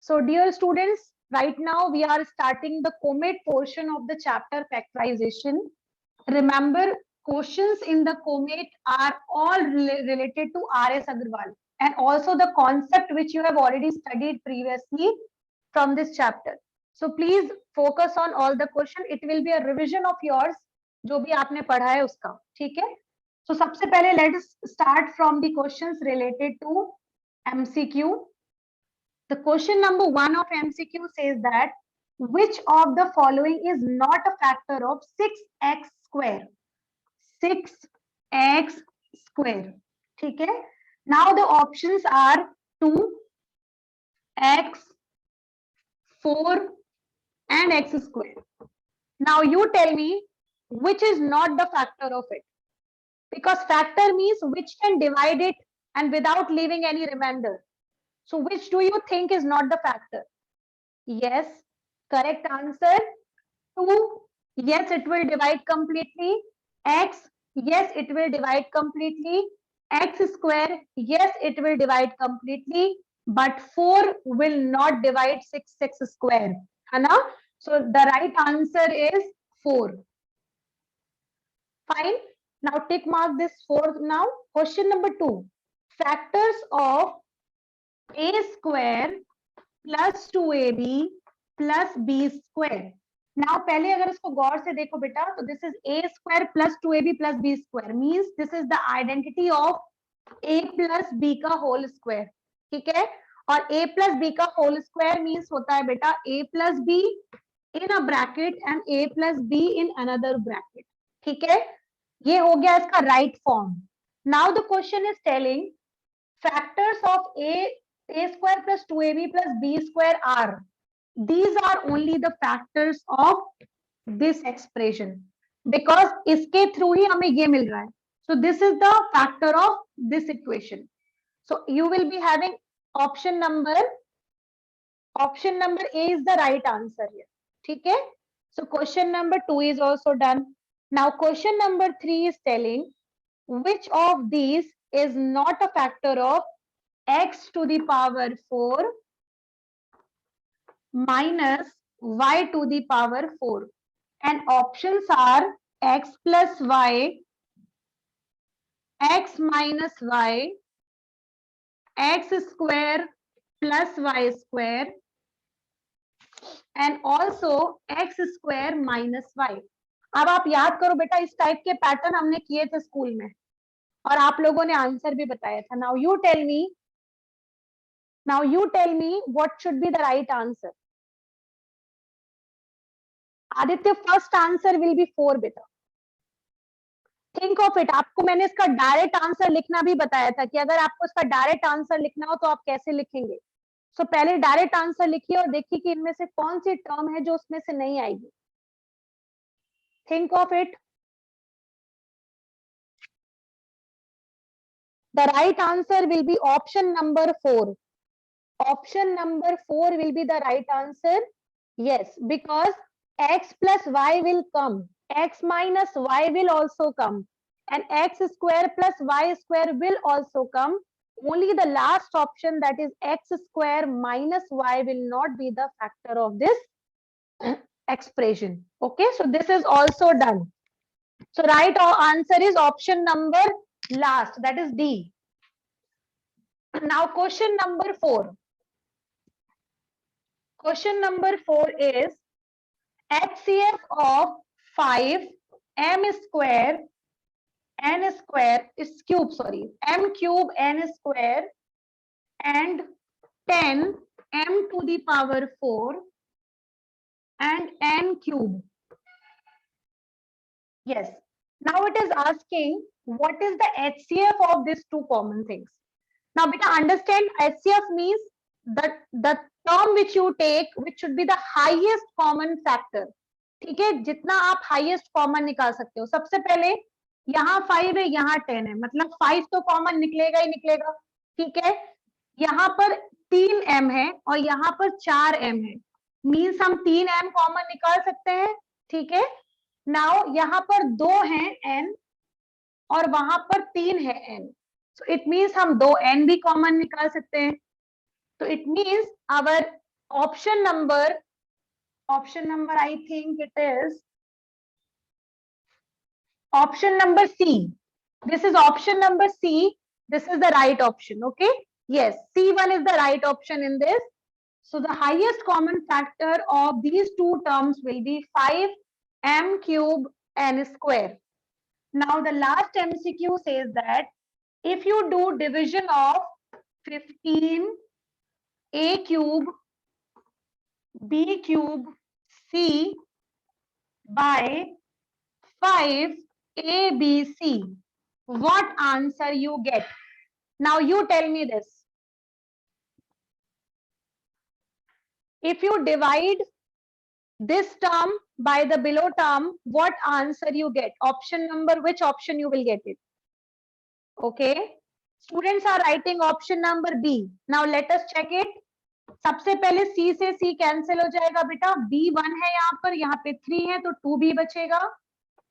So dear students, right now we are starting the COMET portion of the chapter factorization. Remember, questions in the COMET are all related to R.S. Agarwal and also the concept which you have already studied previously from this chapter. So please focus on all the question. It will be a revision of yours, जो भी आपने पढ़ा है उसका, ठीक है? So सबसे पहले let us start from the questions related to MCQ. The question number 1 of MCQ says that which of the following is not a factor of 6x square? 6x square. ठीक है? Now the options are 2x, 4 and x square. Now you tell me which is not the factor of it, because factor means which can divide it and without leaving any remainder. So which do you think is not the factor? Yes, correct answer 2. Yes, it will divide completely. X, yes, it will divide completely. X square, yes, it will divide completely. But 4 will not divide 6x square. है ना? So the right answer is 4. Fine. Now tick mark this 4 now. Question number 2. Factors of a square plus 2ab plus b square. Now पहले अगर इसको गौर से देखो बेटा, तो this is a square plus 2ab plus b square means this is the identity of a plus b का whole square. ठीक है? और a plus b का whole square means होता है बेटा a plus b in a bracket and a plus b in another bracket. ठीक है? ये हो गया इसका right form. Now the question is telling factors of a square plus 2ab plus b square are, these are only the factors of this expression, because इसके through ही हमें ये मिल रहा है. So this is the factor of this equation. So you will be having option number A is the right answer here. ठीक है? So question number 2 is also done. Now question number 3 is telling which of these is not a factor of x to the power 4 minus y to the power 4, and options are x plus y, x minus y, x square plus y square, and also x square minus y. अब आप याद करो बेटा, इस type के pattern हमने किए थे स्कूल में और आप लोगों ने आंसर भी बताया था. Now you tell me what should be the right answer. Aditya, first answer will B 4 बेटा. Think of it. आपको मैंने इसका डायरेक्ट आंसर लिखना भी बताया था कि अगर आपको इसका डायरेक्ट आंसर लिखना हो तो आप कैसे लिखेंगे. सो पहले डायरेक्ट आंसर लिखिए और देखिए कि इनमें से कौन सी टर्म है जो उसमें से नहीं आएगी. Think of it. The right answer will B option number 4. Option number 4 will be the right answer. Yes, because x plus y will come, x minus y will also come, and x square plus y square will also come. Only the last option, that is x square minus y, will not be the factor of this expression. Okay, so this is also done. So right answer is option number last, that is D. Now question number 4. Question number 4 is HCF of 5 m square n square is cube, sorry, m cube n square and 10 m to the power 4 and n cube. Yes. Now it is asking what is the HCF of these two common things. Now beta, understand HCF means that the term which you take which should be the highest common factor. ठीक है, जितना आप highest common निकाल सकते हो. सबसे पहले यहाँ 5 है, यहाँ 10 है, मतलब 5 तो कॉमन निकलेगा ही निकलेगा. ठीक है, यहाँ पर 3m है और यहाँ पर 4m है, मीन्स हम 3m कॉमन निकाल सकते हैं. ठीक है, नाउ यहाँ पर 2 है n और वहां पर 3 है n, सो इट मीन्स हम 2n भी कॉमन निकाल सकते हैं. तो it means our option number, I think it is option number C. This is option number C. This is the right option. Okay. Yes, C1 is the right option in this. So the highest common factor of these two terms will be 5m cube n square. Now the last MCQ says that if you do division of 15a cube b cube c by 5abc, what answer you get? Now you tell me this. If you divide this term by the below term, what answer you get? Option number, which option you will get it? Okay. Students are writing option number B. Now let us check it. सबसे पहले C से C cancel हो जाएगा बेटा. B1 है यहाँ पे 3 है तो 2B बचेगा.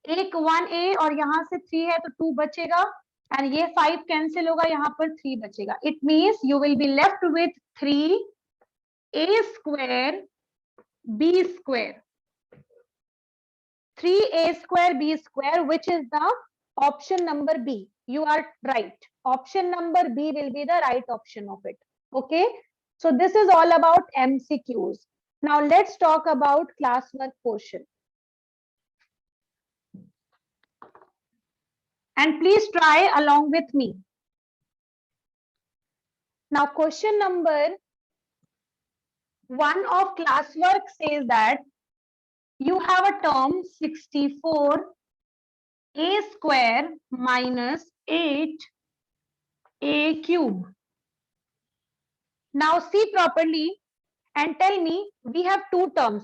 एक 1A और यहाँ से 3 है तो 2 बचेगा. एंड ये 5 कैंसिल होगा, यहाँ पर 3 बचेगा. It means you will be left with 3A square B square. 3A square B square, which is the option number B. You are right. Option number B will be the right option of it. Okay. So this is all about MCQs. Now let's talk about classwork portion. And please try along with me. Now question number 1 of classwork says that you have a term 64a square minus 8a cube. Now see properly and tell me, we have two terms.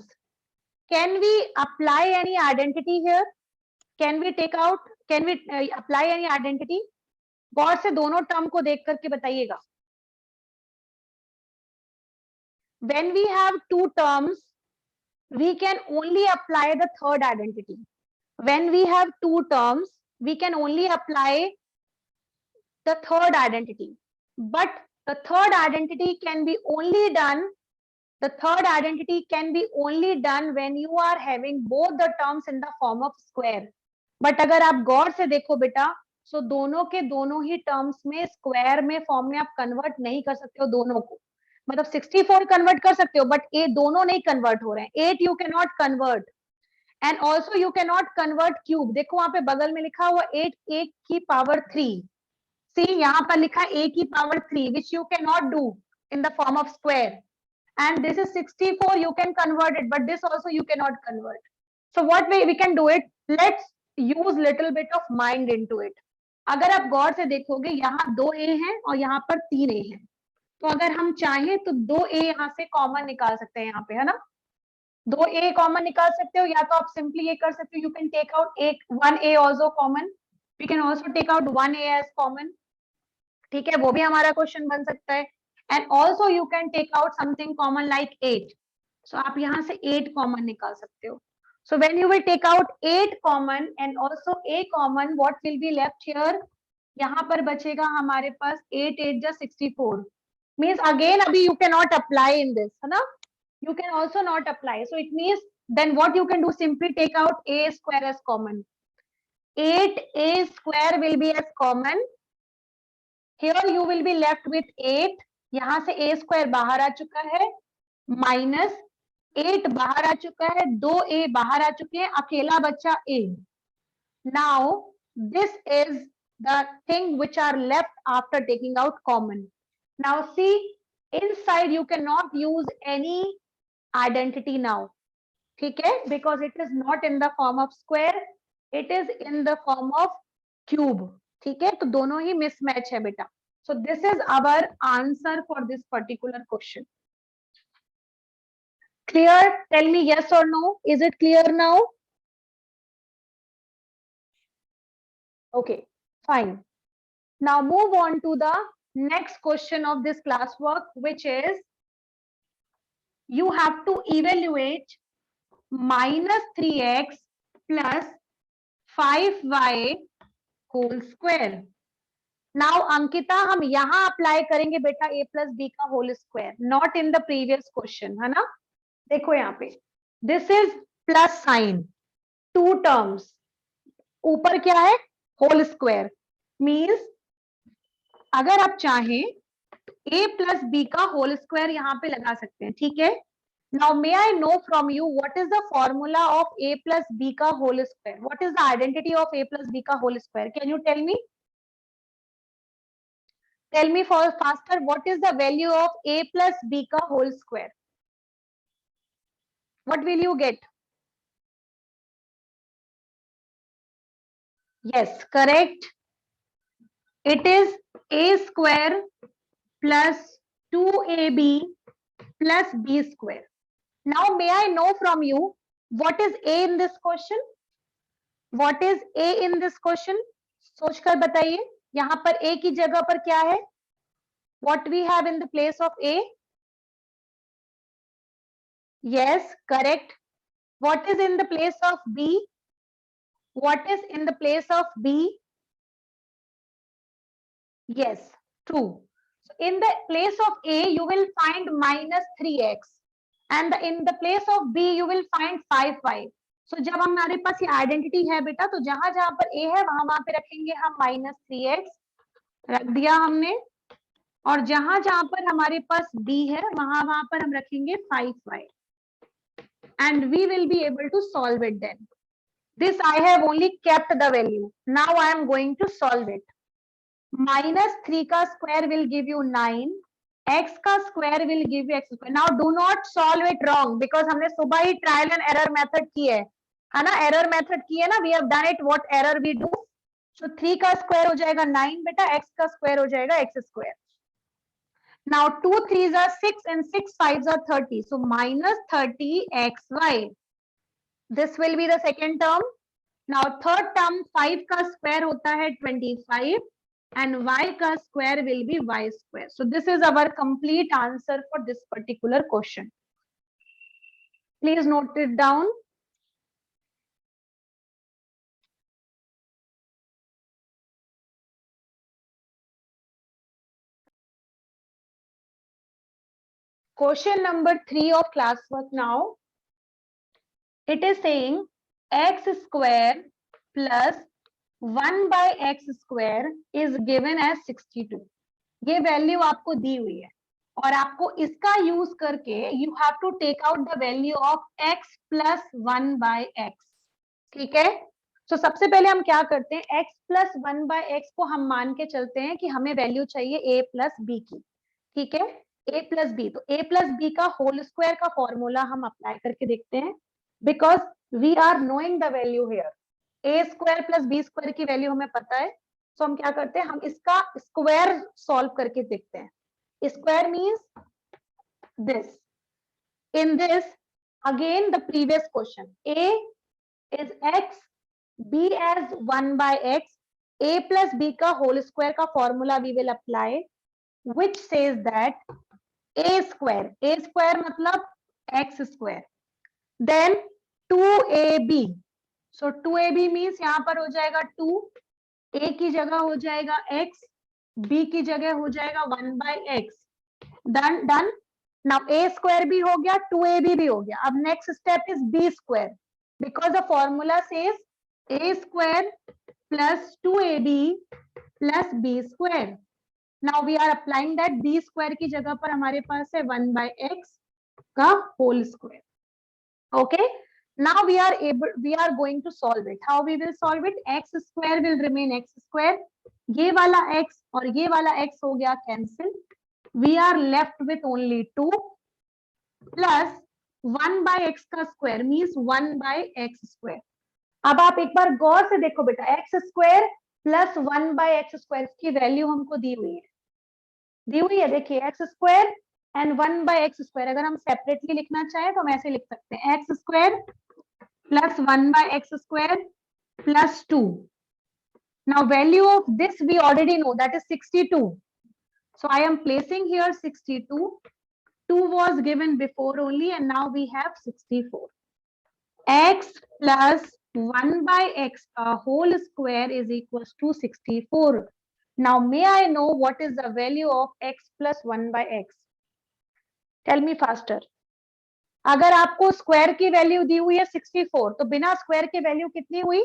Can we apply any identity here? Can we apply any identity? गौर से दोनों term को देख करके बताइएगा. When we have two terms, we can only apply the third identity. When we have two terms, we can only apply the third identity. But the third identity can be only done when you are having both the terms in the form of square. But अगर आप गौर से देखो बेटा, so दोनों के दोनों ही terms में square में form में आप convert नहीं कर सकते हो दोनों को. मतलब 64 convert कर सकते हो, but ये दोनों नहीं convert हो रहे हैं. 8 you cannot convert. And also you cannot convert cube. देखो वहां पे बगल में लिखा हुआ 8 a की power 3. See यहाँ पर लिखा a की power 3, which you cannot do in the form of square. And this is 64, you can convert it, but this also you cannot convert. So what way we can do it? Let's use little bit of mind into it. अगर आप गौर से देखोगे यहाँ 2a हैं और यहाँ पर 3a हैं, तो अगर हम चाहें तो 2a यहाँ से कॉमन निकाल सकते हैं. यहाँ पे है ना, 2a कॉमन निकाल सकते हो, या तो आप सिंपली ये कर सकते हो, you can take out 1a also common. We can also take out 1a as common. ठीक है, वो भी हमारा क्वेश्चन बन सकता है. And also you can take out something common like 8. सो आप यहाँ से 8 कॉमन निकाल सकते हो. So when you will take out 8 common and also a common, what will be left here? यहाँ पर बचेगा हमारे पास 8 8 just 64. Means again अभी you cannot apply in this, है ना? You can also not apply. So it means then what you can do, simply take out a square as common. 8a square will be as common. Here you will be left with 8. यहाँ से a square बाहर आ चुका है, minus 8 बाहर आ चुका है, 2a बाहर आ चुके हैं, अकेला बच्चा a. Now this is the thing which are left after taking out common. Now see, inside you cannot use any identity now. ठीक है, because it is not in the form of square, it is in the form of cube. ठीक है, तो दोनों ही mismatch है बेटा. So this is our answer for this particular question. Clear? Tell me yes or no. Is it clear now? Okay, fine. Now move on to the next question of this classwork, which is you have to evaluate minus 3x plus 5y whole square. Now Ankita, हम यहाँ apply करेंगे बेटा a plus B का whole square, not in the previous question, है ना। देखो यहाँ पे this is plus sign, two terms, ऊपर क्या है, होल स्क्वायर, मीन्स अगर आप चाहें a प्लस बी का होल स्क्वायर यहाँ पे लगा सकते हैं, ठीक है। Now may I know from you what is the formula of a plus B का whole square, what is the identity of a plus B का whole square, can you tell me? Tell me for faster, what is the value of a plus b ka whole square? What will you get? Yes, correct. It is a square plus 2ab plus b square. Now may I know from you what is a in this question? What is a in this question? सोचकर बताइए, यहाँ पर a की जगह पर क्या है? What we have in the place of a? Yes, correct. What is in the place of b? What is in the place of b? Yes, true. So in the place of a you will find minus 3x and in the place of b you will find 5y. So जब हमारे पास ये identity है बेटा, तो जहां जहां पर a है वहां वहां पे रखेंगे हम minus 3x रख दिया हमने, और जहां जहां पर हमारे पास b है वहां वहां पर हम रखेंगे 5y and we will be able to solve it then. This I have only kept the value. Now I am going to solve it. Minus 3 का square will give you 9, x का square will give you x square. Now do not solve it wrong because हमने सुबह ही trial and error method की है ना, error method की है ना, we have done it, what error we do. So 3 का square हो जाएगा 9 बेटा, x का square हो जाएगा x square. Now 2 3s are 6 and 6 5s are 30. So minus 30xy. This will be the second term. Now third term 5 का square होता है 25 and y का square will be y square. So this is our complete answer for this particular question. Please note it down. Question number 3 of classwork now. It is saying x square plus 1 by x square is given as 62. ये value आपको दी हुई है और आपको इसका use करके you have to take out the value of x plus 1 by x. ठीक है, तो सबसे पहले हम क्या करते हैं, x प्लस 1 बाय x को हम मान के चलते हैं कि हमें वैल्यू चाहिए a प्लस बी की. ठीक है, a प्लस बी, तो a प्लस बी का होल स्क्वायर का फॉर्मूला हम अप्लाई करके देखते हैं because we are knowing the value here. a square plus b square की वैल्यू हमें पता है, तो हम क्या करते हैं, हम इसका स्क्वायर सॉल्व करके देखते हैं. Square means this. In this again the previous question, a is x, b as 1 by x, a plus b का whole square का formula we will apply, which says that a square मतलब x square, then 2ab. So 2ab means यहाँ पर हो जाएगा 2, a की जगह हो जाएगा x, b की जगह हो जाएगा 1 by x. Done. Now a square भी हो गया, 2ab भी हो गया. अब next step is b square because the formula says a square plus 2ab plus b square. Now we are applying that. b square की जगह पर हमारे पास है 1 by x का whole square. Okay, now we are going to solve it. How we will solve it? X square will remain x square. ये वाला x और ये वाला x हो गया cancel. We are left with only 2 plus 1 by x का square means 1 by x square. अब आप एक बार गौर से देखो बेटा, x square plus 1 by x square की वैल्यू हमको दी हुई है, देखिए x square and 1 by x square. अगर हम सेपरेटली लिखना चाहें तो हम ऐसे लिख सकते हैं, x square plus 1 by x square plus 2. Now value of this we already know, that is 62. So I am placing here 62. 2 was given before only and now we have 64. X plus 1 by x whole square is equals to 64. Now may I know what is the value of x plus 1 by x? Tell me faster. अगर आपको square की value दी हुई है 64, तो बिना square के value कितनी हुई?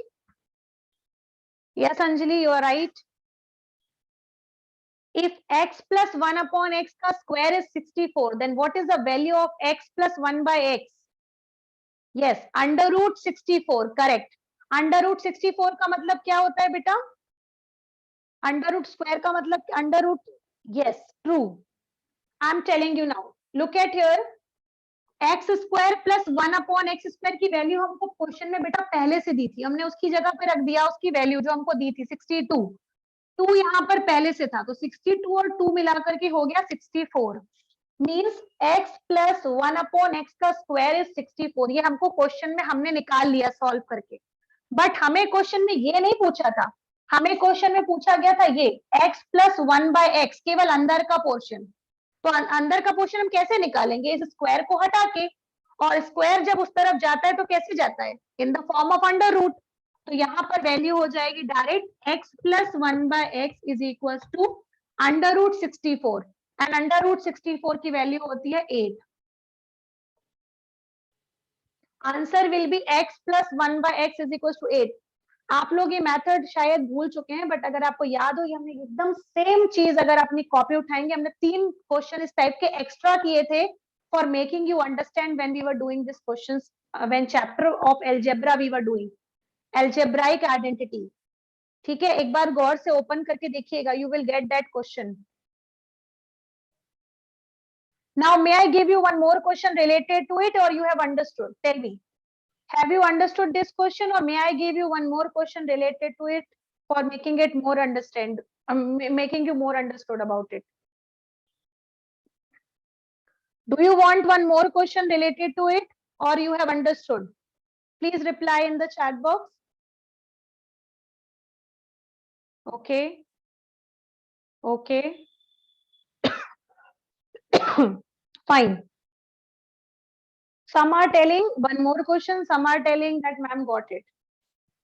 Yes, Anjali, you are right. If x plus 1 upon x का square is 64, then what is the value of x plus 1 by x? Yes, under root 64, correct. Under root 64 का मतलब क्या होता है बेटा? Under root square का मतलब under root, yes, true. I am telling you now. Look at here. X square plus 1 upon x square की value हमको क्वेश्चन में बेटा पहले से दी थी, हमने उसकी जगह पे रख दिया उसकी वैल्यू जो हमको दी थी 62. 2 यहाँ पर पहले से था, तो 62 और 2 मिलाकर के हो गया 64. Means x plus 1 upon x का स्क्वायर इज 64. ये हमको क्वेश्चन में हमने निकाल लिया सॉल्व करके. बट हमें क्वेश्चन में ये नहीं पूछा था, हमें क्वेश्चन में पूछा गया था ये x प्लस 1 बाय एक्स, केवल अंदर का पोर्शन. तो अंदर का पोर्शन हम कैसे निकालेंगे? इस स्क्वायर को हटा के, और स्क्वायर जब उस तरफ जाता है तो कैसे जाता है? In the form of under root. तो यहाँ पर वैल्यू हो जाएगी direct x plus 1 by x is equal to under root 64, and under root 64 की वैल्यू होती है 8. Answer will be x plus 1 by x is equal to 8. आप लोग ये मेथड शायद भूल चुके हैं, बट अगर आपको याद हो, ये हमने एकदम सेम चीज अगर अपनी कॉपी उठाएंगे, हमने 3 क्वेश्चन इस टाइप के एक्स्ट्रा किए थे for making you understand when we were doing this questions, when chapter of algebra we were doing algebraic identity. ठीक है, एक बार गौर से ओपन करके देखिएगा, you will get that question. Now may I give you one more question related to it, और you have understood? Tell me, have you understood this question, or may I give you one more question related to it for making it more making you more understood about it? Do you want one more question related to it, or you have understood? Please reply in the chat box. Okay. Okay. Fine. Some are telling one more question, some are telling that ma'am got it.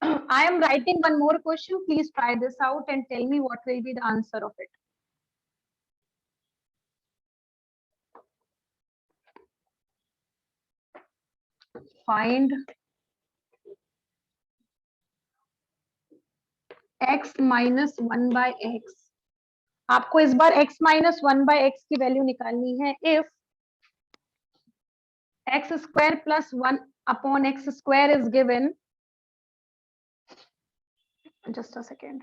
I am writing one more question. Please try this out and tell me what will be the answer of it. Find x minus 1 by x. आपको इस बार x minus 1 by x की value निकालनी है. If x square plus 1 upon x square is given, just a second.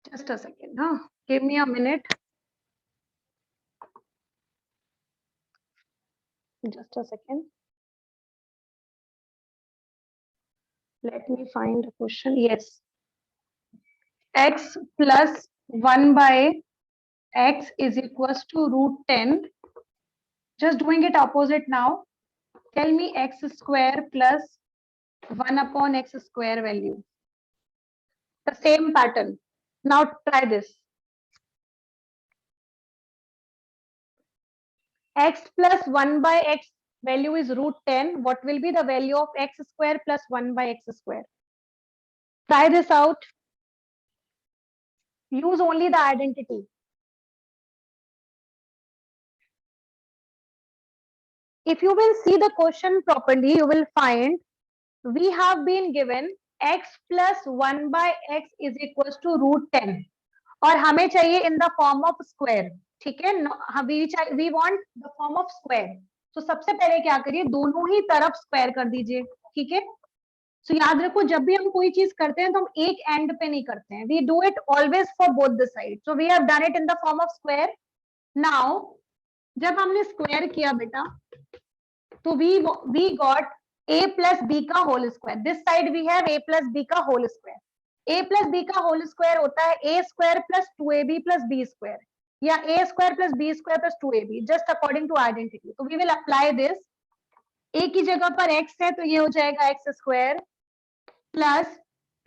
Just a second, huh? Give me a minute. Just a second. Let me find a question. Yes. X plus 1 by x is equals to root 10. Just doing it opposite now. Tell me x square plus 1 upon x square value. The same pattern. Now try this. X plus 1 by x value is root 10. What will be the value of x square plus 1 by x square? Try this out. Use only the identity. If you will see the question properly, you will find we have been given x plus 1 by x is equals to root 10, और हमें चाहिए in the form of square. ठीक है, we want the form of square. तो सबसे पहले क्या करिए, दोनों ही तरफ स्क्वायर कर दीजिए. ठीक है, तो याद रखो जब भी हम कोई चीज करते हैं तो हम एक एंड पे नहीं करते हैं. We do it always for both the side. So we have done it in the form of square. Now जब हमने स्क्वायर किया बेटा, तो we got a plus B का whole square. This side we have a plus B का whole square. a plus B का whole square होता है a square plus 2ab plus b square, या a square plus b square plus 2ab, just according to identity. तो we will apply this. a की जगह पर x है तो ये हो जाएगा x square plus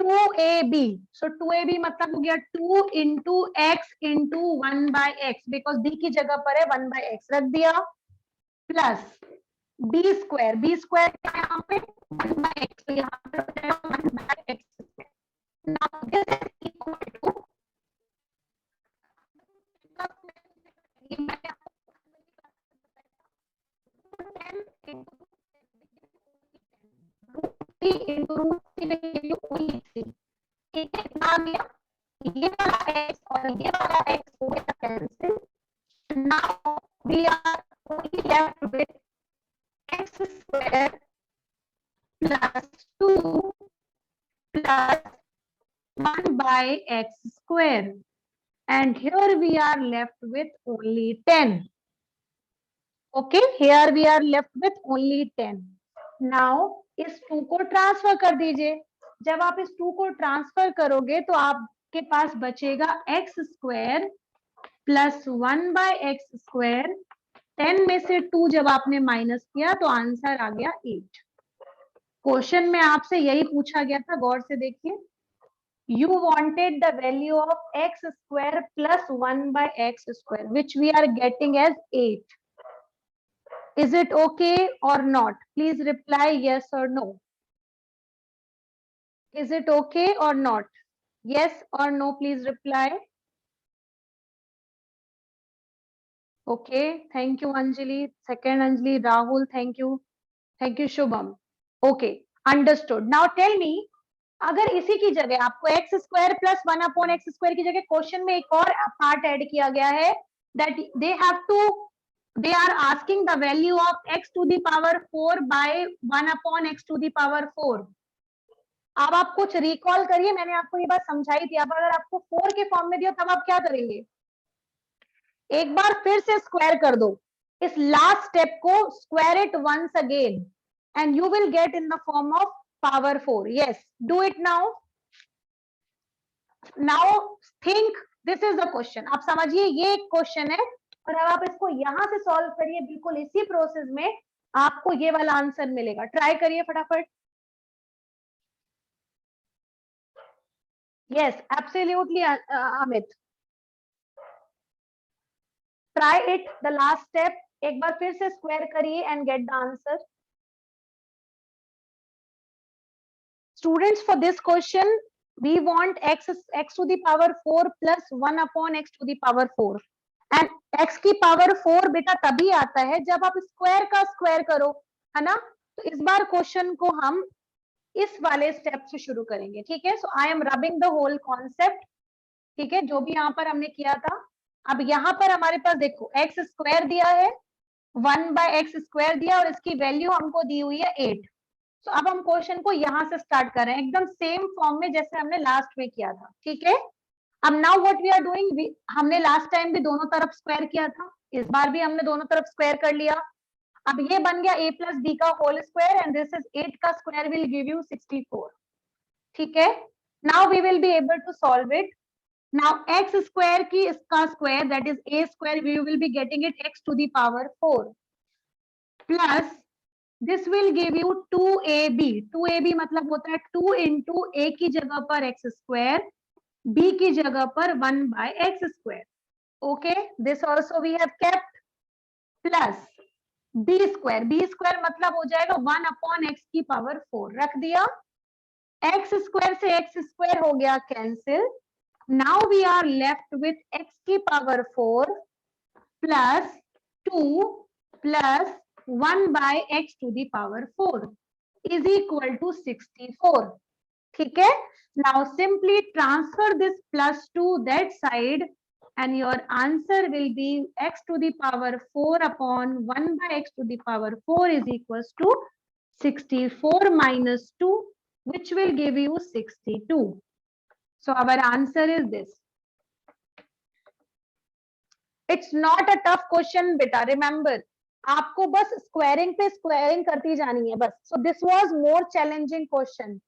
2ab, so 2ab मतलब हो गया 2 into x into 1 by x, because b की जगह पर है 1 by x रख दिया, plus b square, b square क्या है यहाँ पे 1 by x, तो यहाँ पर हो जाएगा 1 by x square. Now this is equal to, ये मैंने आपको 10 into root 3 will give you only 3. ठीक है, इतना आ गया, ये वाला x और ये वाला x हो गया cancel. Now we are only left with x square plus 2 plus 1 by x square, and here we are left with only 10. Okay, here we are left with only 10. Now इस 2 को transfer कर दीजिए. जब आप इस 2 को ट्रांसफर करोगे तो आपके पास बचेगा x square plus 1 by x square. 10 में से 2 जब आपने माइनस किया तो आंसर आ गया 8. क्वेश्चन में आपसे यही पूछा गया था, गौर से देखिए. You wanted the value of x square plus 1 by x square, which we are getting as 8. Is it okay or not? Please reply yes or no. Is it okay or not? Yes or no, please reply. Okay, thank you Anjali. Second Anjali, Rahul, thank you. Thank you Shubham. Okay, understood. Now tell me, अगर इसी की जगह आपको x square plus 1 upon x square की जगह question में एक और पार्ट ऐड किया गया है, that they are asking the value of x to the power 4 by 1 upon x to the power 4. अब आप कुछ रिकॉल करिए, मैंने आपको ये बात समझाई थी. अब अगर आपको 4 के फॉर्म में दिया तब आप क्या करेंगे, एक बार फिर से स्क्वायर कर दो. इस लास्ट स्टेप को square it once again and you will get in the form of power 4. Yes, do it now. Now think, this is the question. आप समझिए ये एक क्वेश्चन है और अब आप इसको यहां से सॉल्व करिए, बिल्कुल इसी प्रोसेस में आपको ये वाला आंसर मिलेगा. ट्राई करिए फटाफट. Yes, absolutely, Amit. Try it, the last step. एक बार फिर से स्क्वायर करिए and get the answer. Students, for this question, we want x to the power 4 plus 1 upon x to the power 4. And x की power 4 बेटा तभी आता है जब आप स्क्वायर का स्क्वायर करो, है ना. तो इस बार क्वेश्चन को हम इस वाले स्टेप से शुरू करेंगे. ठीक है, so I am rubbing the whole concept. ठीक है, जो भी यहाँ पर हमने किया था. अब यहाँ पर हमारे पास देखो एक्स स्क्वायर दिया है, 1 बाय एक्स स्क्वायर दिया और इसकी वैल्यू हमको दी हुई है 8. तो अब हम क्वेश्चन को यहां से स्टार्ट कर रहे हैं एकदम सेम फॉर्म में जैसे हमने लास्ट में किया था. ठीक है, अब now what we are doing, हमने लास्ट टाइम भी दोनों तरफ स्क्वायर किया था, इस बार भी हमने दोनों तरफ स्क्वायर कर लिया. अब ये बन गया a प्लस बी का whole square and this is 8 का स्क्वायर विल गिव यू 64. ठीक है, now we will be able to solve it. Now x square की इसका square that is a square, we will be getting it x to the power 4 plus this will give you 2ab. 2ab मतलब होता है 2 into a की जगह पर x square, b की जगह पर 1 by x square. Okay, this also we have kept plus b square. b square मतलब हो जाएगा 1 अपॉन x की पावर 4 रख दिया. x स्क्वायर से x स्क्वायर हो गया cancel. Now we are left with x की power 4 plus 2 plus 1 by x to the power 4 is equal to 64. ठीक है, now simply transfer this plus to that side and your answer will be x to the power 4 upon 1 by x to the power 4 is equals to 64 minus 2, which will give you 62. So our answer is this. It's not a tough question beta, remember. आपको बस squaring पे squaring करती जानी है बस. So this was more challenging question.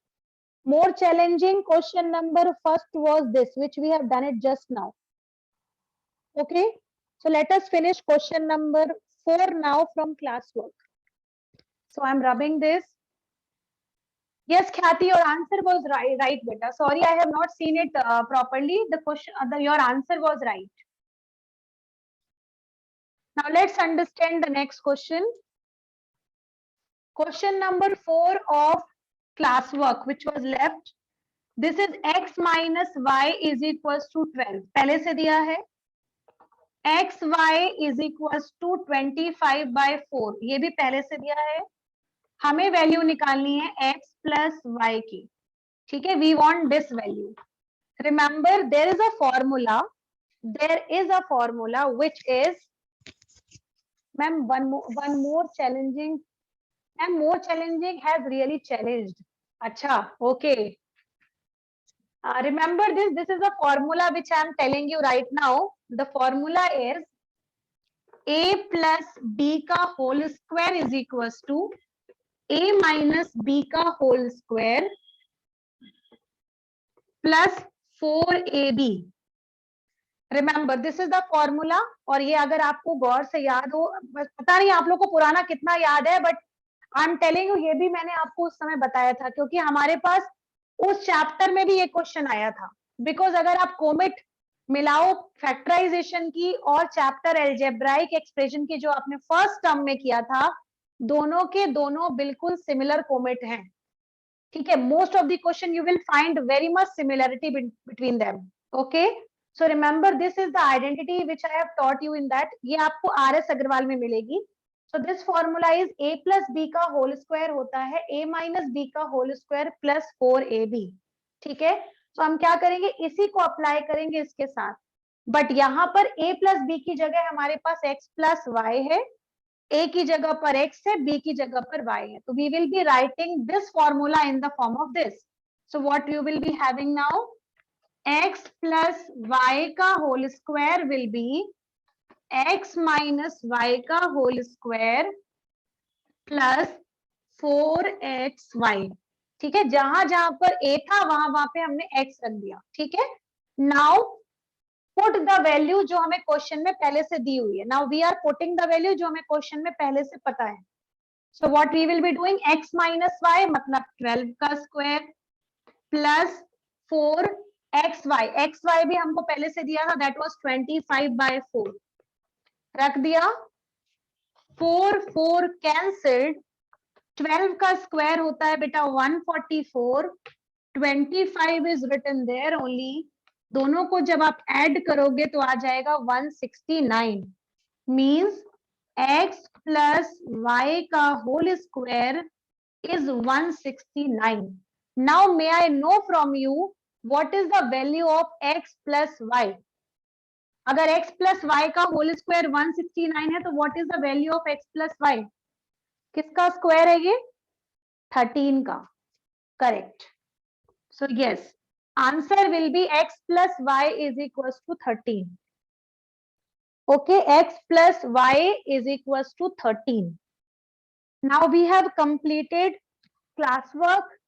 More challenging question number first was this, which we have done it just now. Okay, so let us finish question number 4 now from classwork. So I'm rubbing this. Yes, Khyati, your answer was right, beta. Sorry, I have not seen it properly. The question, your answer was right. Now let's understand the next question. Question number 4 of classwork, which was left. This is x minus y is equals to 12. पहले से दिया है. X y is equal to 25/4, ये भी पहले से दिया है. हमें वैल्यू निकालनी है x प्लस वाई की. ठीक है, we want this value. Remember there is a formula which is, ma'am one more challenging, ma'am more challenging has really challenged. अच्छा, okay. Remember this is a formula which I am telling you right now. The formula is a plus b का whole square is equals to a minus b का whole square plus 4ab. Remember this is the formula. और ये अगर आपको गौर से याद हो, पता नहीं आप लोग को पुराना कितना याद है, but I am telling you, ये भी मैंने आपको उस समय बताया था, क्योंकि हमारे पास उस चैप्टर में भी ये क्वेश्चन आया था. बिकॉज अगर आप कोमिट मिलाओ फैक्टराइजेशन की और चैप्टर एल्जेब्राइक एक्सप्रेशन की जो आपने फर्स्ट टर्म में किया था, दोनों के दोनों बिल्कुल सिमिलर कोमिट हैं. ठीक है, most of the question you will find very much similarity between them. Okay, so remember this is the identity which I have taught you in that. ये आपको आरएस अग्रवाल में मिलेगी. So this formula is a plus b का whole square होता है a minus b का whole square plus 4ab. ठीक है, तो हम क्या करेंगे, इसी को अप्लाई करेंगे इसके साथ. बट यहाँ पर a प्लस बी की जगह हमारे पास x प्लस वाई है, a की जगह पर x है, b की जगह पर y है. तो we will be writing this formula in the form of this. So what you will be having now, x plus y का whole square will be x minus y का whole square plus 4xy. ठीक है, जहां जहां पर a था वहां पे हमने x रख दिया. ठीक है, नाउ पुट द वैल्यू जो हमें क्वेश्चन में पहले से दी हुई है. Now we are putting the value जो हमें क्वेश्चन में पहले से पता है. So what we will be doing, x minus y मतलब 12 का स्क्वायर प्लस 4xy भी हमको पहले से दिया था, दैट वाज 25/4. रख दिया. 4 कैंसिल्ड. 12 का स्क्वायर होता है बेटा 144. 25 इज रिटन देयर ओनली. दोनों को जब आप ऐड करोगे तो आ जाएगा 169. मींस x प्लस y का whole square is 169. Now may I know from you what is the value of x plus y. अगर x प्लस y का होल स्क्वायर 169 है तो what is the value of x plus y. किसका square है ये, 13 का. Correct. So yes, answer will be x plus y is equal to 13. Okay, x plus y is equal to 13. Now we have completed class work.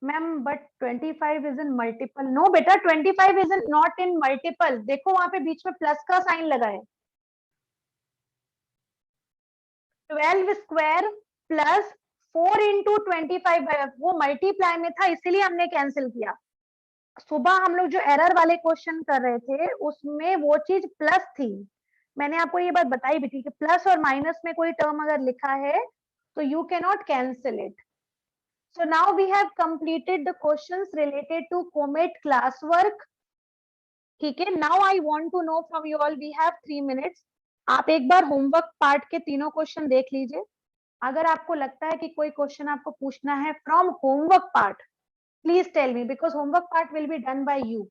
Ma'am but 25 is in multiple. No बेटा, 25 is not in multiple. देखो वहां पे बीच में plus का sign लगा है. 12 square plus 4 into 25, वो multiply में था इसीलिए हमने कैंसिल किया. सुबह हम लोग जो एरर वाले क्वेश्चन कर रहे थे उसमें वो चीज प्लस थी. मैंने आपको ये बात बताई भी थी कि प्लस और माइनस में कोई टर्म अगर लिखा है तो you can not cancel it. So now we have completed the questions related to COMET classwork. ठीक है, now I want to know from you all. We have 3 minutes. आप एक बार होमवर्क पार्ट के तीनों क्वेश्चन देख लीजिए. अगर आपको लगता है कि कोई क्वेश्चन आपको पूछना है from homework part, please tell me, because homework part will be done by you.